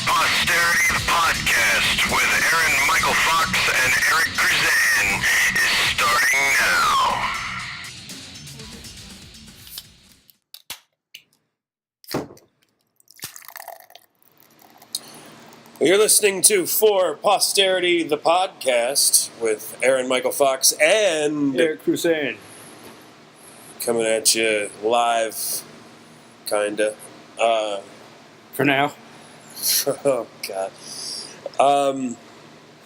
Posterity, the podcast with Aaron-Michael Fox and Eric Crusan is starting now. You're listening to For Posterity, the podcast with Aaron-Michael Fox and Eric Crusan. Coming at you live, kinda. For now. Oh, God.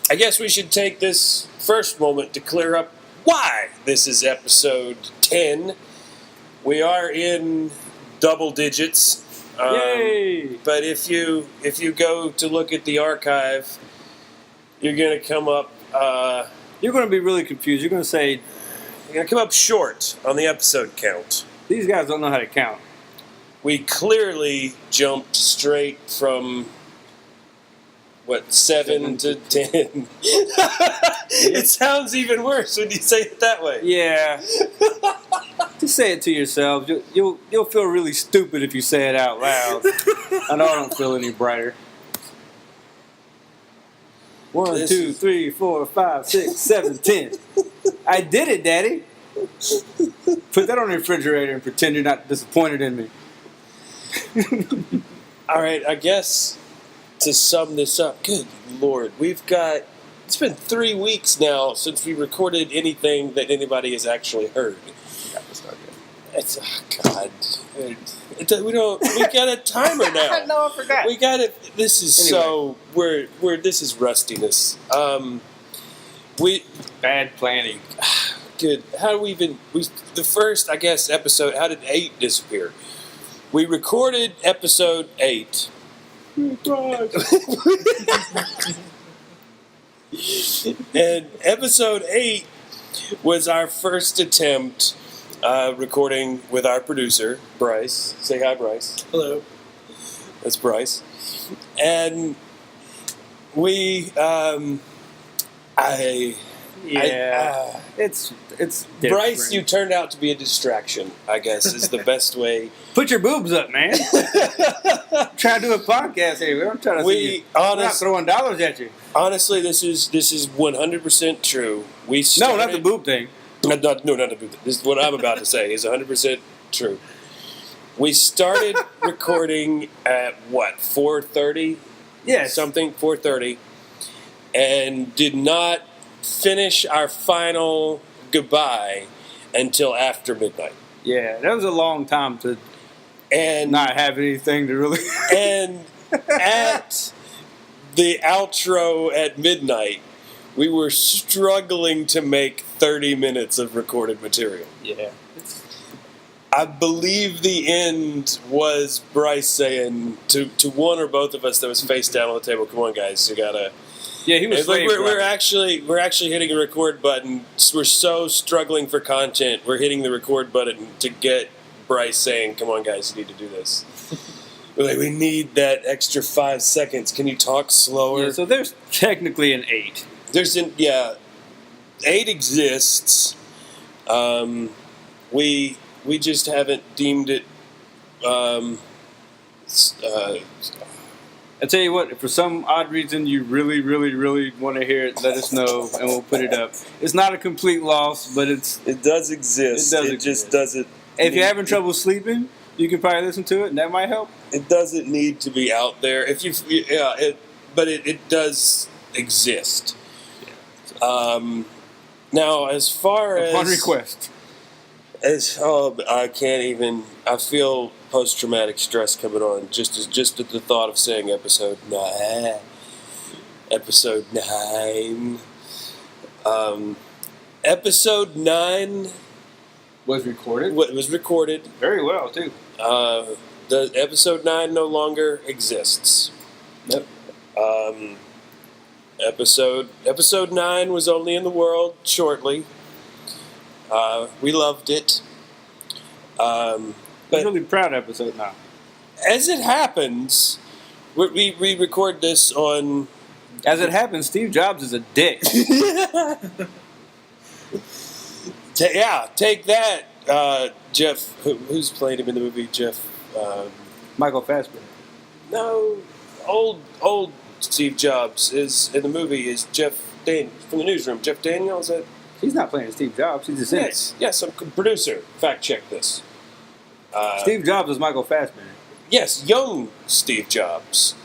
I guess we should take this first moment to clear up why this is episode 10. We are in double digits. Yay! But if you go to look at the archive, you're going to come up... You're going to be really confused. You're going to say, you're going to come up short on the episode count. these guys don't know how to count. We clearly jumped straight from, 7 to 10. It sounds even worse when you say it that way. Yeah. Just say it to yourselves. You'll feel really stupid if you say it out loud. I know I don't feel any brighter. 1, 2, 3, 4, 5, 6, 7, 10. I did it, Daddy. Put that on the refrigerator and pretend you're not disappointed in me. All right, I guess to sum this up, good Lord, it's been 3 weeks now since we recorded anything that anybody has actually heard. It's, God. We got a timer now. No, I forgot. We got it. This is anyway. This is rustiness. Bad planning. Good. How do the first, I guess, episode, how did 8 disappear? We recorded episode 8. And episode 8 was our first attempt recording with our producer, Bryce. Say hi, Bryce. Hello. That's Bryce. And we, it's different. Bryce, you turned out to be a distraction, I guess, is the best way. Put your boobs up, man. Try to do a podcast here. I'm trying to see you. I'm not throwing dollars at you. Honestly, this is 100% true. No, not the boob thing. No, not the boob thing. This is what I'm about to say is 100% true. We started recording at, 4:30? Yes. 4:30. And did not finish our final goodbye until after midnight. Yeah, that was a long time to and not have anything to really... And at the outro at midnight, we were struggling to make 30 minutes of recorded material. Yeah. I believe the end was Bryce saying to one or both of us that was face down on the table, "Come on, guys, you gotta." Yeah, he was. Like we're actually hitting a record button. We're so struggling for content. We're hitting the record button to get Bryce saying, "Come on, guys, you need to do this." We're like, we need that extra 5 seconds. Can you talk slower? Yeah, so there's technically an 8. 8 exists. We just haven't deemed it. I tell you what, if for some odd reason you really, really, really want to hear it, let us know and we'll put it up. It's not a complete loss, but it does exist. It just doesn't. If you're having trouble sleeping, you can probably listen to it, and that might help. It doesn't need to be out there. But it does exist. Now, as far as upon request. I can't even. I feel post-traumatic stress coming on just at the thought of saying episode 9. Episode 9. Episode 9 was recorded. It was recorded very well too. The episode 9 no longer exists. Yep. Episode 9 was only in the world shortly. We loved it. I'm really proud of episode 9. As it happens, we record this on... As it happens, Steve Jobs is a dick. Take that, Jeff. Who's played him in the movie? Jeff... Michael Fassbender. No. old Steve Jobs is in the movie is Jeff from the Newsroom. Jeff Daniels. He's not playing Steve Jobs. He's just in it. Yes. I'm a producer. Fact check this. Steve Jobs was Michael Fassbender. Yes, young Steve Jobs.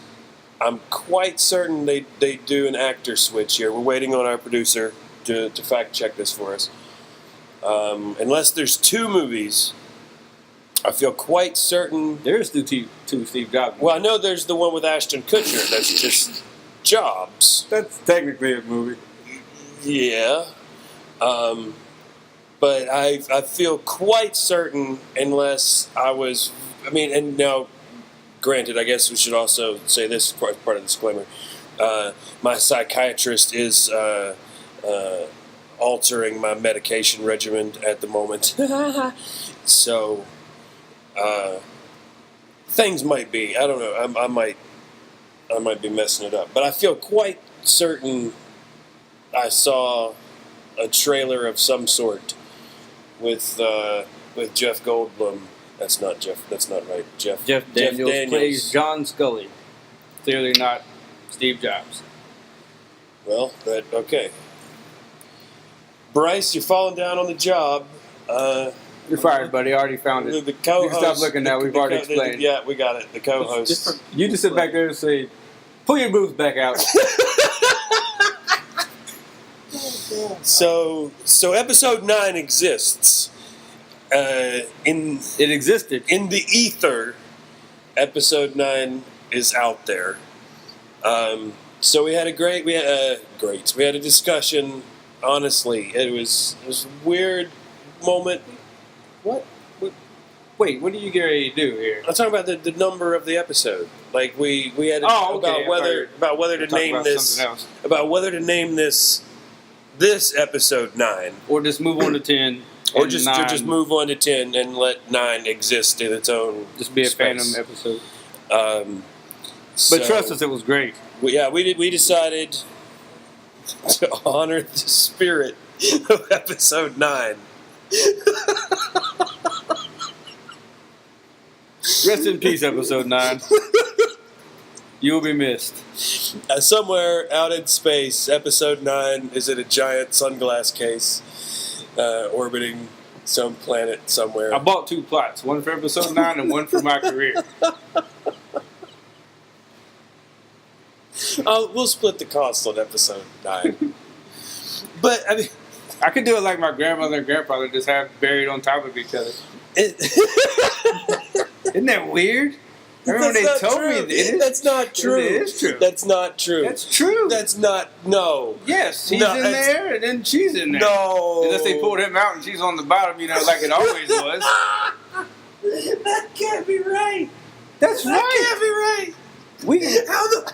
I'm quite certain they do an actor switch here. We're waiting on our producer to fact check this for us. Unless there's two movies, I feel quite certain. There's two Steve Jobs. Well, I know there's the one with Ashton Kutcher. That's just Jobs. That's technically a movie. Yeah. But I feel quite certain, unless I was. I mean, and now, granted, I guess we should also say this part of the disclaimer. My psychiatrist is altering my medication regimen at the moment. So, things might be. I don't know. I might be messing it up. But I feel quite certain I saw a trailer of some sort with Jeff Goldblum. That's not Jeff. That's not right. Jeff Daniels plays John Scully. Clearly not Steve Jobs. Well, okay. Bryce, you're falling down on the job. You're fired, buddy. I already found it. The co-host. You can stop looking now. We've already explained. Yeah, we got it. The co-host. You just sit back there and say, "Pull your boobs back out." So episode 9 exists. It existed in the ether. Episode 9 is out there. So we had a discussion. Honestly, it was a weird moment. What? Wait, what are you getting ready to do here? I'm talking about the number of the episode. Like we had okay. about whether to name this episode 9, or just move on to 10, or just move on to 10 and let 9 exist in its own. Just be a space. Phantom episode. But trust us, it was great. We decided to honor the spirit of episode 9. Rest in peace, episode 9. You will be missed. Somewhere out in space, episode 9 is in a giant sunglass case, orbiting some planet somewhere. I bought 2 plots, one for episode 9 and one for my career. We'll split the cost on episode 9. But, I mean... I could do it like my grandmother and grandfather, just have buried on top of each other. Isn't that weird? Remember when they told me that's not true. It is true. That's not true. That's true. That's not. No. Yes, he's in there and then she's in there. No. Unless they pulled him out and she's on the bottom, like it always was. That can't be right. That's right. That can't be right. How? The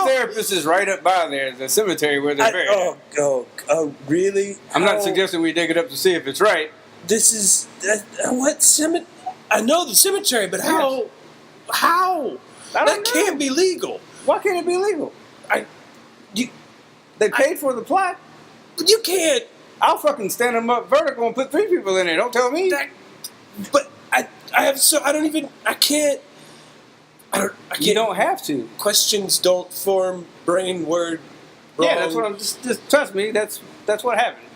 therapist is right up by there, the cemetery where they're buried. Oh, really? I'm not suggesting we dig it up to see if it's right. This is what cemetery? I know the cemetery, but how? Yes. How? That can't be legal. Why can't it be legal? They paid for the plot. You can't. I'll fucking stand them up vertical and put 3 people in there. Don't tell me. But I can't. You don't have to. Questions don't form brain word. Wrong. Yeah, that's what I'm. Just trust me. That's what happened.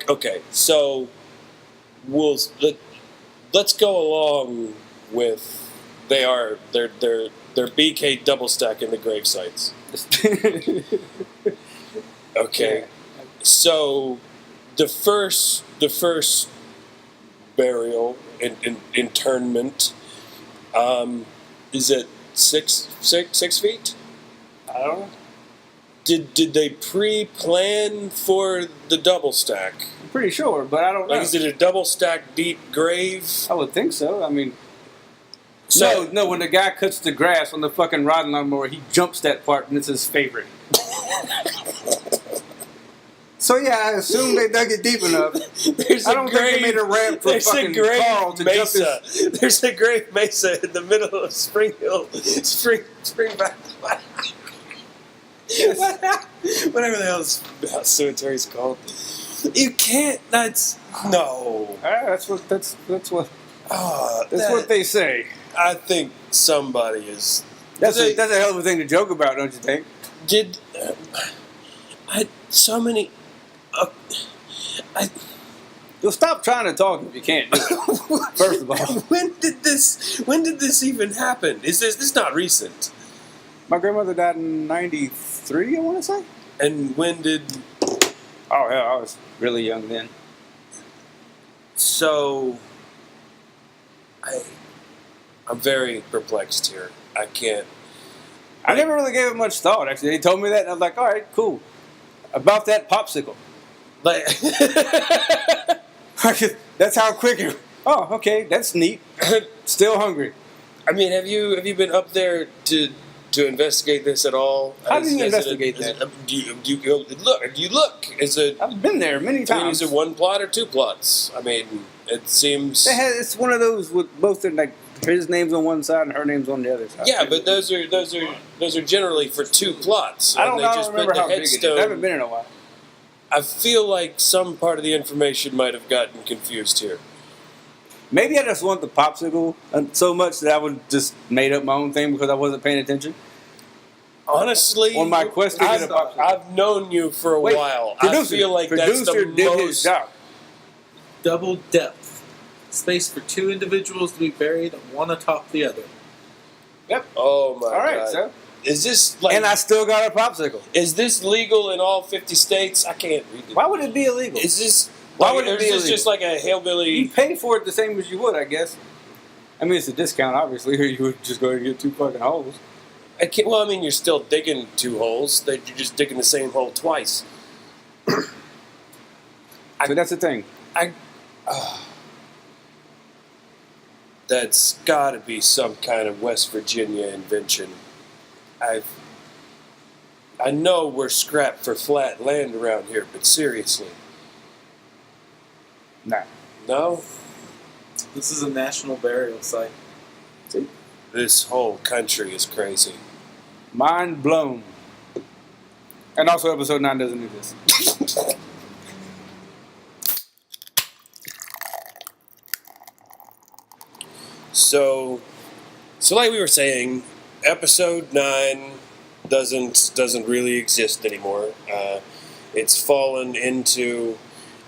Okay. So let's go along with they're BK double stacking the grave sites. Okay. Yeah. So the first burial internment is it 6 feet? I don't know. Did they pre-plan for the double stack? I'm pretty sure, but I don't know. Like, is it a double stack deep grave? I would think so. I mean, no. When the guy cuts the grass on the fucking riding lawnmower, he jumps that part, and it's his favorite. So yeah, I assume they dug it deep enough. I don't think they made a ramp for fucking Carl to jump his... There's a grave mesa in the middle of Spring Hill, Spring Valley. Whatever the hell this cemetery's called. You can't. That's no. That's what. That's what they say. I think somebody is. That's a hell of a thing to joke about, don't you think? You'll stop trying to talk if you can't do it. First of all, when did this even happen? Is this not recent? My grandmother died in '93, I want to say. And when did? Oh hell, I was really young then. So, I'm very perplexed here. I can't. I never really gave it much thought. Actually, they told me that, and I was like, "All right, cool." About that popsicle. Like, that's how quick it. Oh, okay, that's neat. Still hungry. I mean, have you been up there to investigate this at all? How do you investigate that? Do you look? Is it? I've been there many times. Is it one plot or two plots? I mean, it seems. It's one of those with both their, like, his name's on one side and her name's on the other side. Yeah, but those are generally for two plots. I don't remember how big it is. I haven't been in a while. I feel like some part of the information might have gotten confused here. Maybe I just want the popsicle so much that I would just made up my own thing because I wasn't paying attention. Honestly, on my quest to get a popsicle. I've known you for a while. I feel like that's the did his job. Double depth. Space for two individuals to be buried, one atop the other. Yep. Oh my God. All right, God. sir. Is this like? And I still got a popsicle. Is this legal in all 50 states? I can't read it. Why would it be illegal? Is this? Why would it be illegal? Is this just like a hillbilly? You pay for it the same as you would, I guess. I mean, it's a discount, obviously, or you would just go and get two fucking holes. Well, I mean, you're still digging two holes. You're just digging the same hole twice. So that's the thing. That's got to be some kind of West Virginia invention. I know we're scrapped for flat land around here, but seriously. Nah. No? This is a national burial site. See? This whole country is crazy. Mind blown. And also episode 9 doesn't exist. So like we were saying, episode 9 doesn't really exist anymore. It's fallen into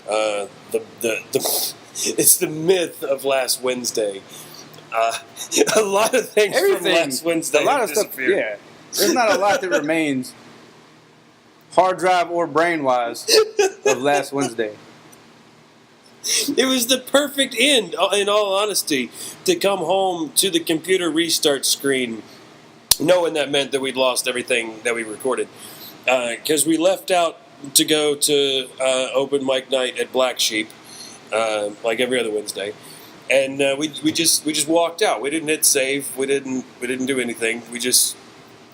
it's the myth of last Wednesday. A lot of things from last Wednesday. A lot of stuff. Yeah, there's not a lot that remains, hard drive or brain wise, of last Wednesday. It was the perfect end, in all honesty, to come home to the computer restart screen, knowing that meant that we'd lost everything that we recorded. Because we left out to go to open mic night at Black Sheep, like every other Wednesday, and we just walked out. We didn't hit save. We didn't do anything. We just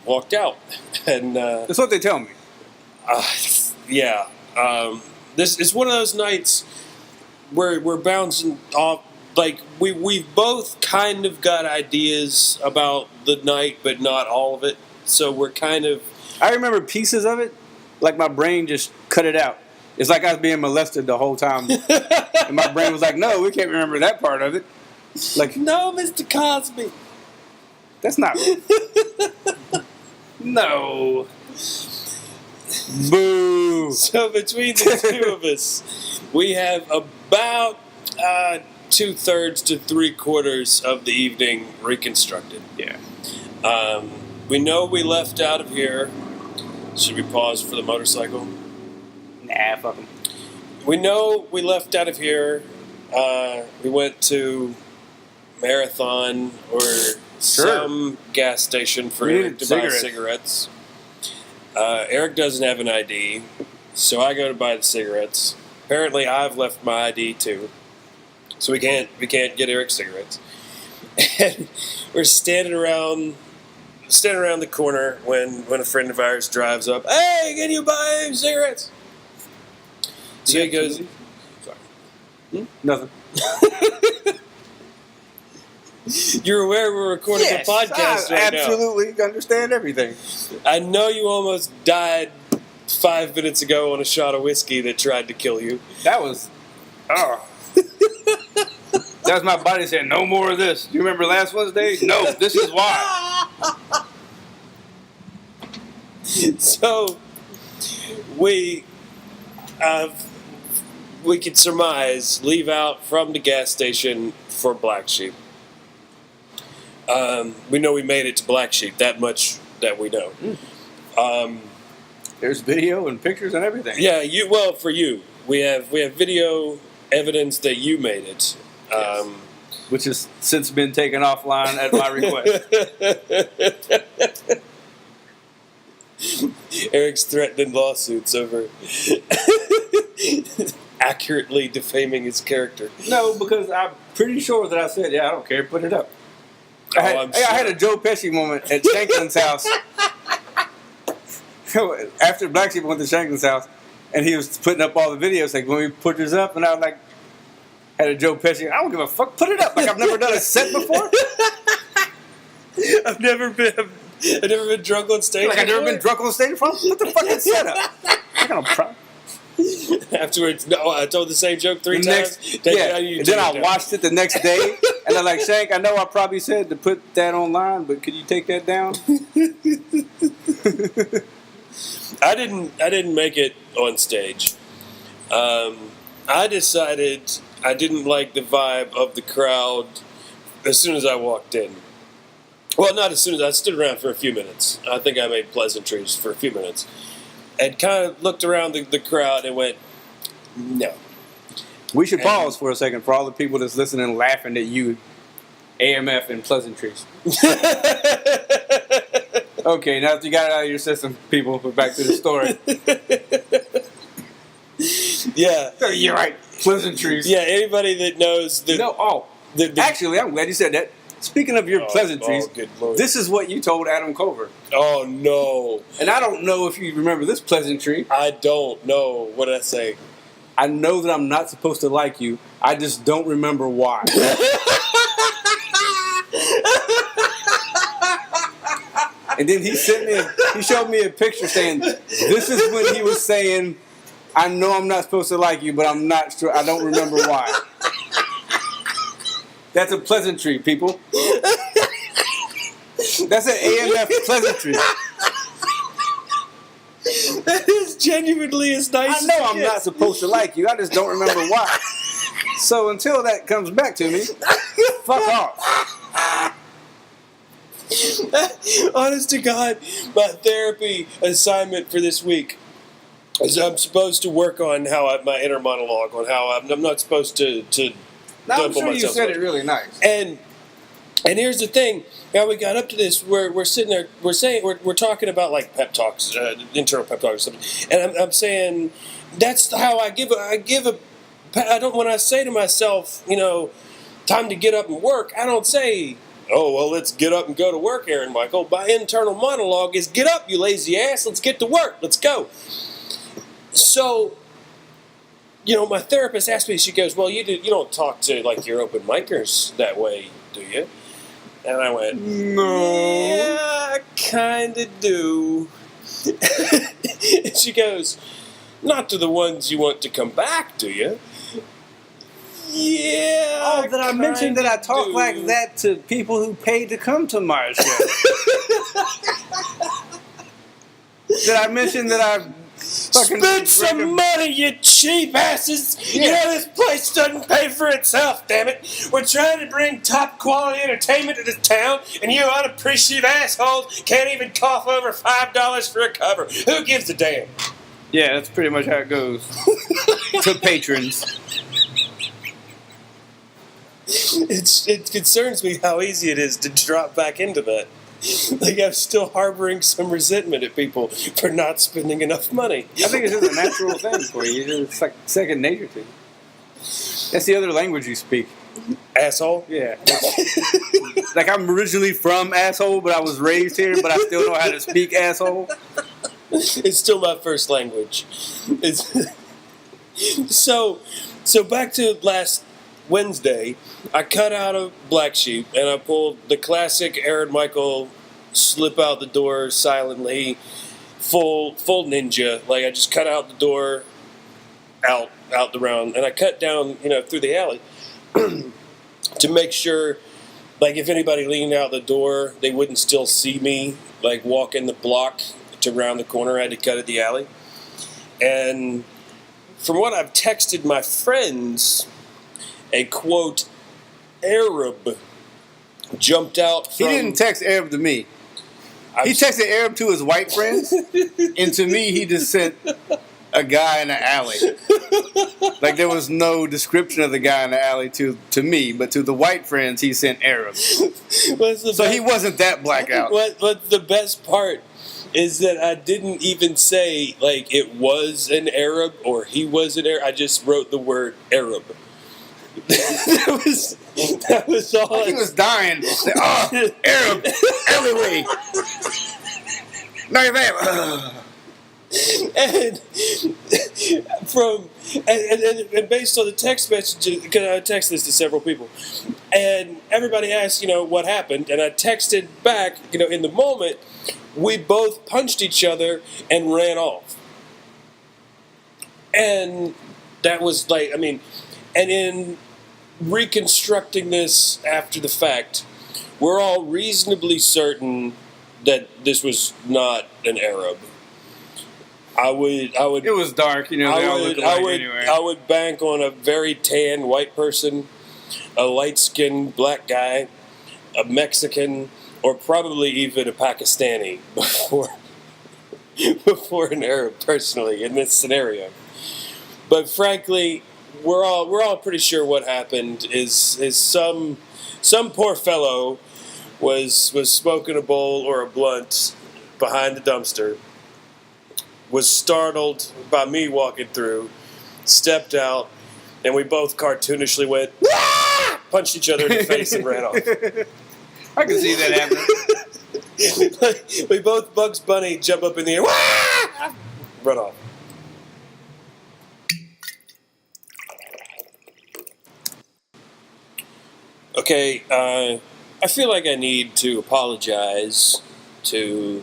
walked out, and that's what they tell me. Yeah, this is one of those nights. We're bouncing off, like we've both kind of got ideas about the night, but not all of it. So we're kind of. I remember pieces of it, like my brain just cut it out. It's like I was being molested the whole time, and my brain was like, "No, we can't remember that part of it." Like, no, Mr. Cosby. That's not. No. Boo. So between the two of us, we have about 2/3 to 3/4 of the evening reconstructed. Yeah. We know we left out of here. Should we pause for the motorcycle? Nah, fuck 'em. We know we left out of here. We went to Marathon or some gas station for Eric to buy cigarettes. Eric doesn't have an ID, so I go to buy the cigarettes. Apparently, I've left my ID too, so we can't get Eric cigarettes. And we're standing around the corner when a friend of ours drives up. Hey, can you buy cigarettes? So he goes. Sorry. Nothing. You're aware we're recording a podcast right now. Absolutely understand everything. I know you almost died 5 minutes ago on a shot of whiskey that tried to kill you. That was... Oh. That was my body saying, no more of this. You remember last Wednesday? No, this is why. So we could surmise, leave out from the gas station for Black Sheep. We know we made it to Black Sheep. That much that we know. There's video and pictures and everything. Yeah, for you, we have video evidence that you made it. Yes. Which has since been taken offline at my request. Eric's threatening lawsuits over accurately defaming his character. No, because I'm pretty sure that I said, I don't care, put it up. I had a Joe Pesci moment at Shanklin's house. After Black Sheep went to Shanklin's house, and he was putting up all the videos, like when we put yours up, and I was like, had a Joe Pesci, I don't give a fuck, put it up. Like I've never done a set before. I've never been drunk on stage. Like I've never been drunk on stage before. What the fuck is set up? I got no problem. Afterwards, no, I told the same joke three times. And then I watched it the next day, and I'm like, Shank, I know I probably said to put that online, but could you take that down? I didn't make it on stage. I decided I didn't like the vibe of the crowd as soon as I walked in. Well, not as soon as I stood around for a few minutes. I think I made pleasantries for a few minutes. And kind of looked around the crowd and went, no. We should pause for a second for all the people that's listening laughing at you, AMF and pleasantries. Okay, now that you got it out of your system, people, we're back to the story. Yeah. You're right, pleasantries. Yeah, anybody that knows... Actually, I'm glad you said that. Speaking of your pleasantries, good Lord. This is what you told Adam Culver. Oh, no. And I don't know if you remember this pleasantry. I don't know. What did I say? I know that I'm not supposed to like you. I just don't remember why. And then he showed me a picture saying, this is when he was saying, I know I'm not supposed to like you, but I'm not sure. I don't remember why. That's a pleasantry, people. That's an AMF pleasantry. That is genuinely as nice I know I'm not supposed to like you. I just don't remember why. So until that comes back to me, fuck off. Honest to God, my therapy assignment for this week is I'm supposed to work on my inner monologue, on how I'm not supposed to Now, I'm sure you said it really nice. And here's the thing. Now we got up to this. We're sitting there. We're talking about like pep talks, internal pep talks, or something. And I'm saying that's how I give a. I don't, when I say to myself, time to get up and work. I don't say, oh well, let's get up and go to work, Aaron-Michael. My internal monologue is, get up, you lazy ass. Let's get to work. Let's go. So. My therapist asked me, she goes, well, you don't talk to, like, your open micers that way, do you? And I went, no. Yeah, I kind of do. And she goes, not to the ones you want to come back, do you? Yeah. Oh, did I mention that I talk like that to people who pay to come to my show? Did I mention that I... Spend some money, you cheap asses! Yeah. This place doesn't pay for itself, damn it! We're trying to bring top quality entertainment to this town, and you unappreciative assholes can't even cough over $5 for a cover. Who gives a damn? Yeah, that's pretty much how it goes. To patrons. It concerns me how easy it is to drop back into that. Like I'm still harboring some resentment at people for not spending enough money. I think it's just a natural thing for you. It's like second nature to you. That's the other language you speak. Asshole? Yeah. Like I'm originally from asshole, but I was raised here, but I still know how to speak asshole. It's still my first language. So back to last Wednesday, I cut out a Black Sheep and I pulled the classic Aaron-Michael slip out the door silently, full ninja. Like I just cut out the door, out the round, and I cut down, through the alley. to make sure, like, if anybody leaned out the door, they wouldn't still see me, like, walk in the block to round the corner. I had to cut at the alley. And from what I've texted my friends, a, quote, Arab jumped out from... He didn't text Arab to me. He texted Arab to his white friends, and to me, he just sent a guy in the alley. Like, there was no description of the guy in the alley to me, but to the white friends, he sent Arab. So he wasn't that blackout. But the best part is that I didn't even say, like, it was an Arab or he was an Arab. I just wrote the word Arab. that was all. He was dying. Oh, Arab, alleyway. Like that. And based on the text messages, because I texted this to several people, and everybody asked, what happened, and I texted back, in the moment, we both punched each other and ran off. And that was and in reconstructing this after the fact, we're all reasonably certain that this was not an Arab. I would. It was dark, they all look alike anyway. I would bank on a very tan white person, a light-skinned black guy, a Mexican, or probably even a Pakistani before an Arab, personally, in this scenario. But frankly, we're all pretty sure what happened is some poor fellow was smoking a bowl or a blunt behind the dumpster, was startled by me walking through, stepped out, and we both cartoonishly went, "Wah!" Punched each other in the face and ran off. I can see that happening. We both Bugs Bunny jump up in the air, "Wah!" Run off. Okay, I feel like I need to apologize to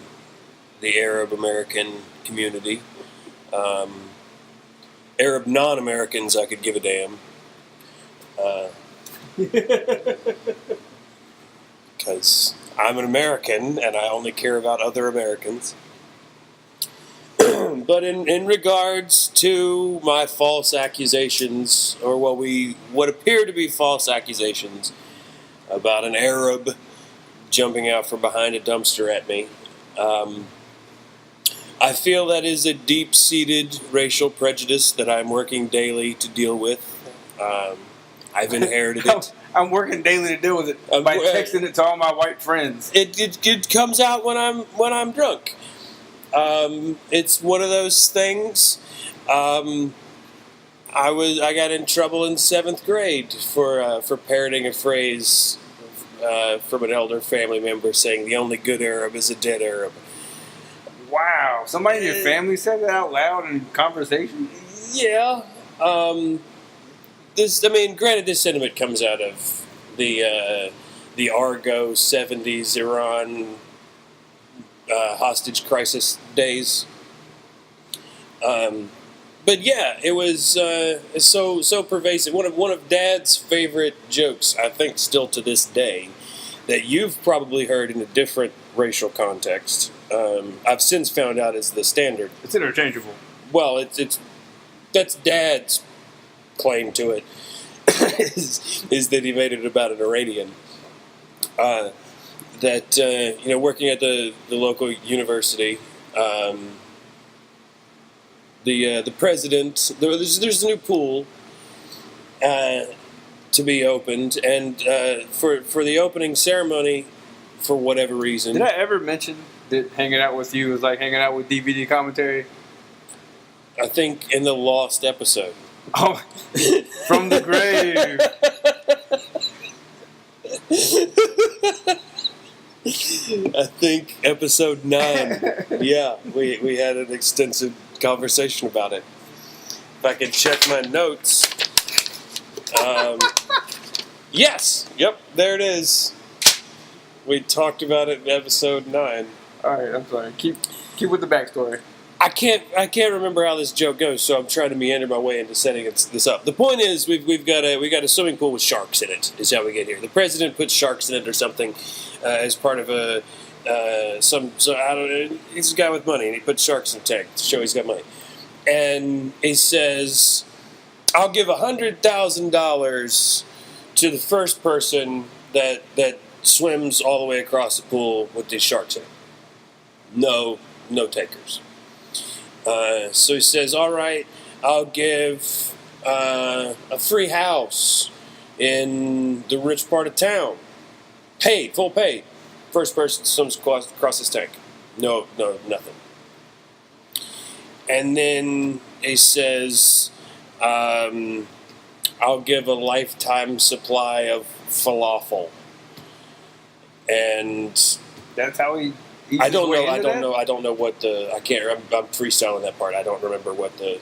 the Arab American community. Arab non-Americans, I could give a damn. Because I'm an American and I only care about other Americans. But in regards to my false accusations, or what appear to be false accusations about an Arab jumping out from behind a dumpster at me, I feel that is a deep-seated racial prejudice that I'm working daily to deal with. I've inherited it. I'm working daily to deal with it by texting it to all my white friends. It comes out when I'm drunk. It's one of those things. I got in trouble in 7th grade for parroting a phrase from an elder family member saying the only good Arab is a dead Arab. Wow. Somebody in your family said that out loud in conversation? Yeah. Granted, this sentiment comes out of the Argo 70s Iran hostage crisis days. But yeah, it was so pervasive. One of Dad's favorite jokes, I think, still to this day, that you've probably heard in a different racial context. I've since found out is the standard. It's interchangeable. Well, that's Dad's claim to it. is that he made it about an Iranian. Working at the local university, the president, there's a new pool to be opened, and for the opening ceremony, for whatever reason. Did I ever mention that hanging out with you was like hanging out with DVD commentary? I think in the lost episode. Oh, from the grave. I think episode 9. Yeah, we had an extensive conversation about it. If I can check my notes. Yes, yep, there it is. We talked about it in episode 9. All right, I'm sorry. Keep with the backstory. I can't remember how this joke goes, so I'm trying to meander my way into setting this up. The point is, we got a swimming pool with sharks in it. Is how we get here. The president puts sharks in it or something as part of a I don't know. He's a guy with money, and he puts sharks in a tank to show he's got money. And he says, "I'll give $100,000 to the first person that swims all the way across the pool with these sharks in it." No takers. So he says, "All right, I'll give a free house in the rich part of town. Paid, full paid. First person swims across this tank. No, nothing." And then he says, "I'll give a lifetime supply of falafel." And That's how he. I don't know what the. I can't. I'm freestyling that part. I don't remember what the.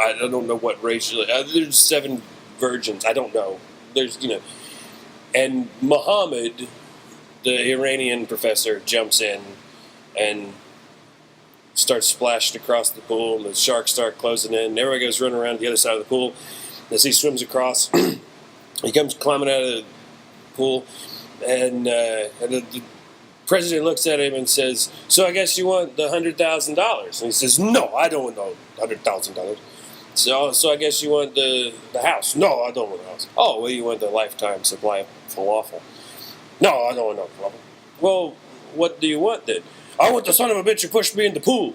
I don't know what racial. There's 7 virgins. I don't know. There's and Muhammad, the Iranian professor, jumps in and starts splashing across the pool, and the sharks start closing in. And everybody goes running around to the other side of the pool. As he swims across, he comes climbing out of the pool, and the president looks at him and says, "So I guess you want the $100,000?" And he says, "No, I don't want no $100,000. So I guess you want the house?" "No, I don't want the house." "Oh, well, you want the lifetime supply of falafel?" "No, I don't want no falafel." "Well, what do you want then?" "I want the son of a bitch who pushed me in the pool."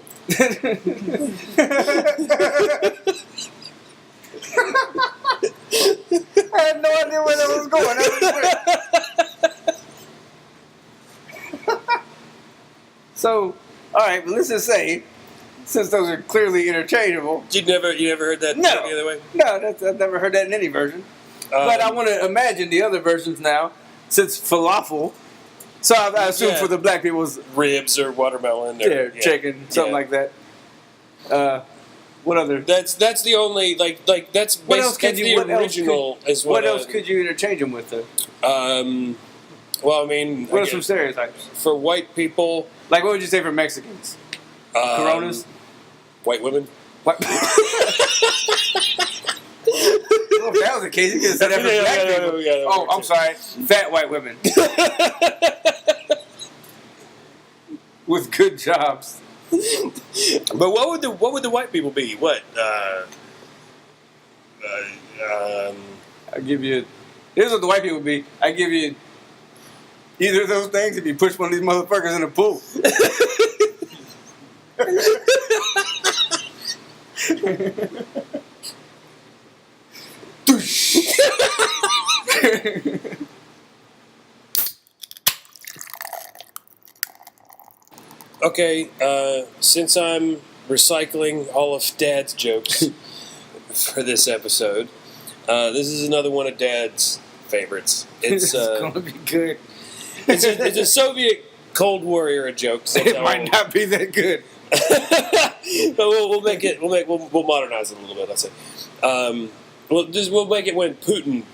I had no idea where that was going. So, all right, but let's just say, since those are clearly interchangeable. You never heard that No. the other way? No, I've never heard that in any version. But I want to imagine the other versions now, since falafel. So I assume for the black people's ribs or watermelon or chicken, something like that. What other? That's the only that's What else could that's you? the original. What else could you interchange them with? Though? Well, I mean, What are some stereotypes for white people? Like, what would you say for Mexicans? Coronas. White women. What? Well, if that was the case, you could have said that for black people. I'm sorry. Fat white women. With good jobs. But what would the white people be? What? I'll give you. Here's what the white people would be. I give you either of those things if you push one of these motherfuckers in the pool. Okay, since I'm recycling all of Dad's jokes for this episode, this is another one of Dad's favorites. It's gonna be good. It's a Soviet Cold War era joke. It might not be that good. But we'll modernize it a little bit. Let's say, we'll make it when Putin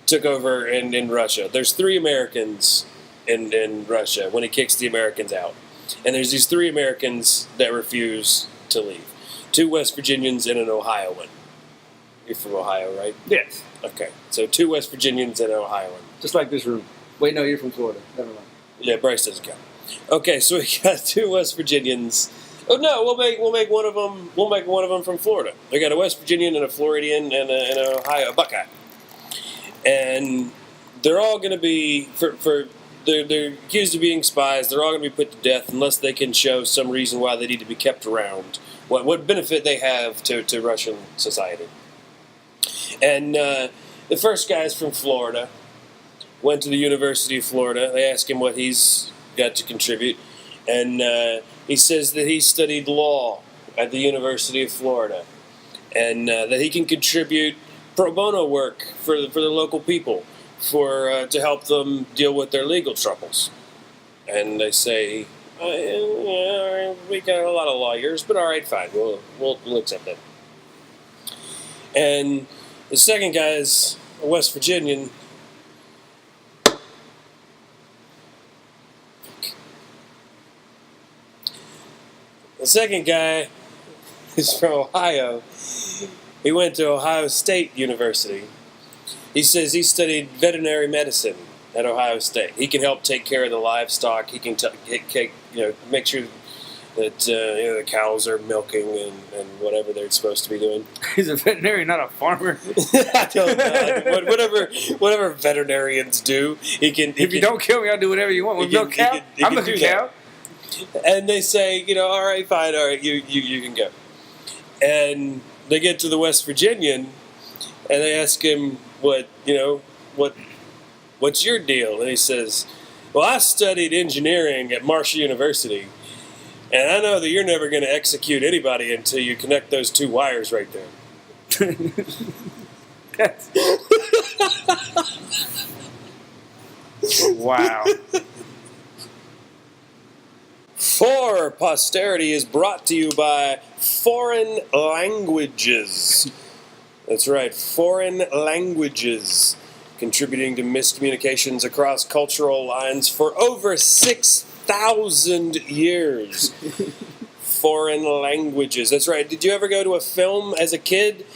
took over in Russia. There's 3 Americans in Russia when he kicks the Americans out, and there's these 3 Americans that refuse to leave. 2 West Virginians and an Ohioan. You're from Ohio, right? Yes. Okay, so 2 West Virginians and an Ohioan. Just like this room. Wait, no, you're from Florida. Never mind. Yeah, Bryce doesn't count. Okay, so we got 2 West Virginians. Oh no, we'll make one of them. We'll make one of them from Florida. We got a West Virginian and a Floridian and an Ohio Buckeye, and they're all going to be they're accused of being spies. They're all going to be put to death unless they can show some reason why they need to be kept around. What benefit they have to Russian society. And the first guy is from Florida. Went to the University of Florida. They asked him what he's got to contribute, and he says that he studied law at the University of Florida, and that he can contribute pro bono work for the local people to help them deal with their legal troubles. And they say, we got a lot of lawyers, but all right, fine, we'll accept that. And the second guy is a West Virginian. The second guy is from Ohio. He went to Ohio State University. He says he studied veterinary medicine at Ohio State. He can help take care of the livestock. He can make sure that the cows are milking and whatever they're supposed to be doing. He's a veterinarian, not a farmer. I don't know. Whatever veterinarians do, he can. If you don't kill me, I'll do whatever you want. With milk cow, I'm milking a cow. And they say, all right, fine, all right, you can go. And they get to the West Virginian, and they ask him, what's your deal? And he says, well, I studied engineering at Marshall University, and I know that you're never going to execute anybody until you connect those two wires right there. Wow. For Posterity is brought to you by foreign languages. That's right, foreign languages, contributing to miscommunications across cultural lines for over 6,000 years. Foreign languages. That's right. Did you ever go to a film as a kid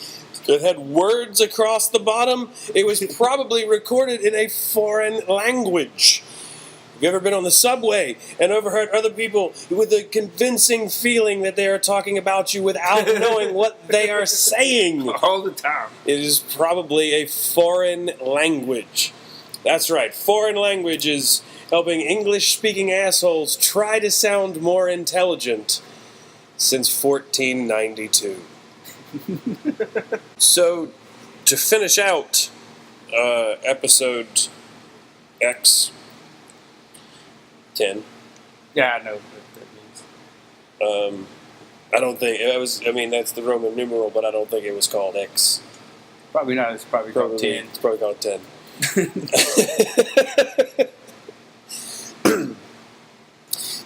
that had words across the bottom? It was probably recorded in a foreign language. Have you ever been on the subway and overheard other people with a convincing feeling that they are talking about you without knowing what they are saying? All the time. It is probably a foreign language. That's right. Foreign language is helping English-speaking assholes try to sound more intelligent since 1492. So, to finish out episode X... 10. Yeah, I know what that means. I don't think it was. I mean, that's the Roman numeral, but I don't think it was called X. Probably not. It's probably called 10. It's probably called 10.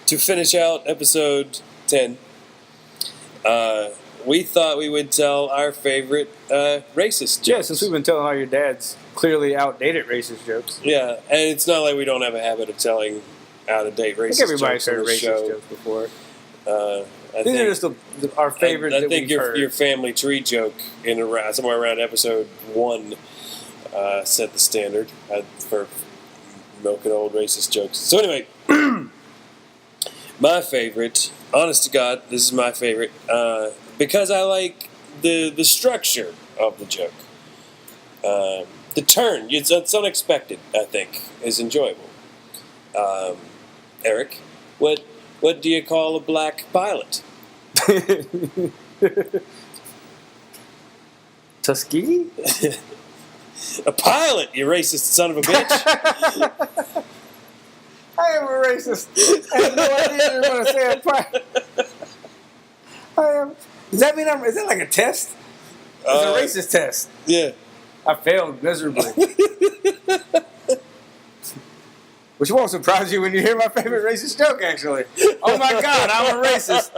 To finish out episode 10, we thought we would tell our favorite racist jokes. Yeah, since we've been telling all your dad's clearly outdated racist jokes. Yeah, and it's not like we don't have a habit of telling out-of-date racist jokes. I think everybody's heard racist show. jokes before. These are just our favorite. I think your family tree joke in somewhere around episode 1 set the standard for milking old racist jokes. So anyway, my favorite, honest to God, this is my favorite because I like the structure of the joke. The turn, it's unexpected. I think is enjoyable. Eric, what do you call a black pilot? Tuskegee? A pilot, you racist son of a bitch. I am a racist. I have no idea you were going to say a pilot. I am. Does that mean is that like a test? It's a racist test. Yeah. I failed miserably. Which won't surprise you when you hear my favorite racist joke, actually. Oh my God, I'm a racist.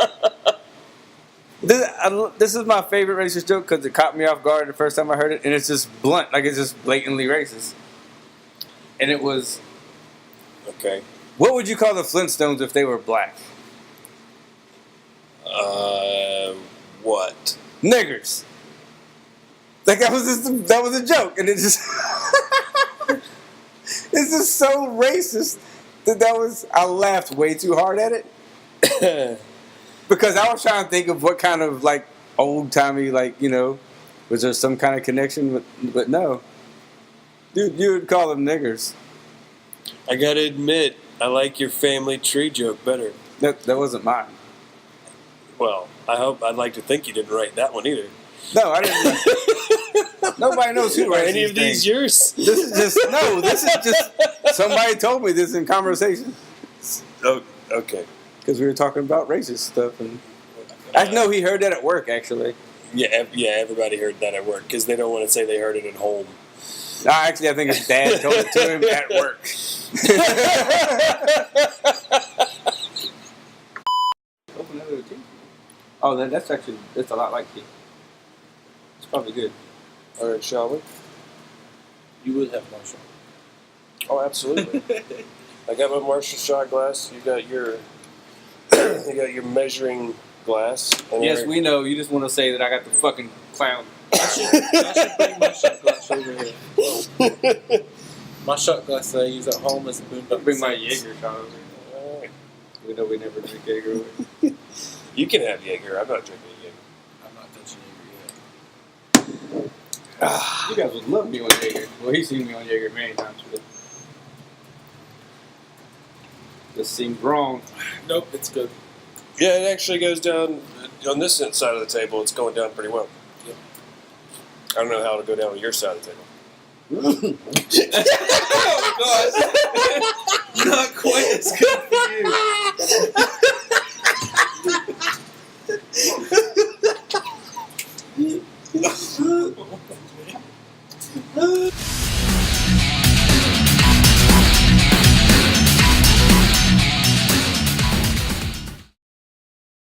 This is my favorite racist joke because it caught me off guard the first time I heard it, and it's just blunt, like it's just blatantly racist. And it was... Okay. What would you call the Flintstones if they were black? What? Niggers. Like that was a joke, and it just... It's just so racist that I laughed way too hard at it. Because I was trying to think of what kind of, like, old-timey, like, was there some kind of connection? But no. Dude, you would call them niggers. I gotta admit, I like your family tree joke better. That wasn't mine. Well, I'd like to think you didn't write that one either. No, I didn't. Nobody knows who writes any of these yours? This is just somebody told me this in conversation. Oh, okay. Because we were talking about racist stuff, and I know he heard that at work. Actually, yeah, everybody heard that at work because they don't want to say they heard it at home. Actually, I think his dad told it to him at work. Open that little tea. Oh, that's a lot like tea. It's probably good. All right, shall we? You would have Marshall. Oh, absolutely. I got my Marshall shot glass. You got your measuring glass. And Yes, Eric- we know. You just want to say that I got the fucking clown. I should bring my shot glass over here. My shot glass that I use at home is a boondock. Bring my Jaeger shot over here. All right. We know we never drink Jaeger. You can have Jaeger. I'm not drinking Jaeger. I'm not touching Jaeger yet. You guys would love me on Jaeger. Well, he's seen me on Jaeger many times. But this seems wrong. Nope, it's good. Yeah, it actually goes down on this side of the table. It's going down pretty well. Yep. I don't know how to go down on your side of the table. Oh gosh, not quite as good for you.